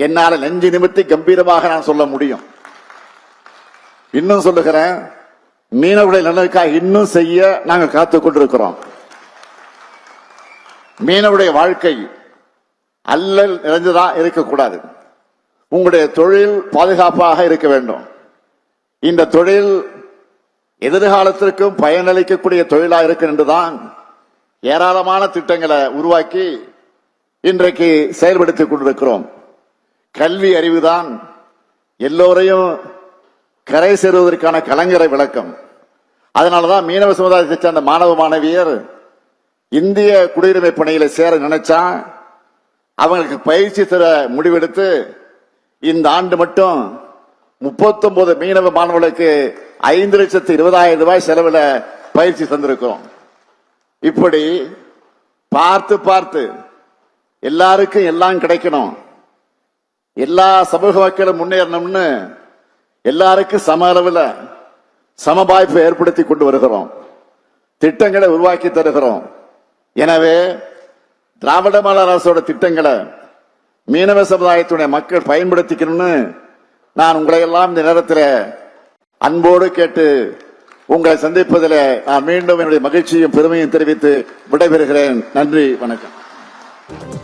என்னால நெஞ்சு நிமித்தி கம்பீரமாக நான் சொல்ல முடியும். இன்னும் சொல்லுகிறேன், மீனவர்களை நலனுக்காக இன்னும் செய்ய நாங்கள் காத்துக் கொண்டிருக்கிறோம். மீனவருடைய வாழ்க்கை அல்லல் நிறைந்ததா இருக்கக்கூடாது. உங்களுடைய தொழில் பாதுகாப்பாக இருக்க வேண்டும். இந்த தொழில் எதிர்காலத்திற்கும் பயனளிக்கக்கூடிய தொழிலா இருக்கு என்றுதான் ஏராளமான திட்டங்களை உருவாக்கி இன்றைக்கு செயல்படுத்திக் கொண்டிருக்கிறோம். கல்வி அறிவுதான் எல்லோரையும் கரை சேருவதற்கான கலைஞரை விளக்கம். அதனாலதான் மீனவ சமுதாயத்தை சேர்ந்த மாணவ மாணவியர் இந்திய குடியுரிமை பணியில சேர நினைச்சா அவங்களுக்கு பயிற்சி தர முடிவெடுத்து இந்த ஆண்டு மட்டும் 39 மீனவ மாணவர்களுக்கு 5,20,000 ரூபாய் செலவில் பயிற்சி தந்திருக்கிறோம். இப்படி பார்த்து பார்த்து எல்லாருக்கும் எல்லாம் கிடைக்கணும், எல்லா சமூக மக்களும் முன்னேறணும்னு எல்லாருக்கும் சம அளவில் சம வாய்ப்பை ஏற்படுத்தி கொண்டு வருகிறோம். திட்டங்களை உருவாக்கி தருகிறோம். எனவே திராவிட மாடல் அரசோட திட்டங்களை மீனவ சமுதாயத்துடைய மக்கள் பயன்படுத்திக்கணும்னு நான் உங்களை எல்லாம் இந்த நேரத்தில் அன்போடு கேட்டு உங்களை சந்திப்பதில் நான் மீண்டும் என்னுடைய மகிழ்ச்சியும் பெருமையும் தெரிவித்து விடைபெறுகிறேன். நன்றி, வணக்கம்.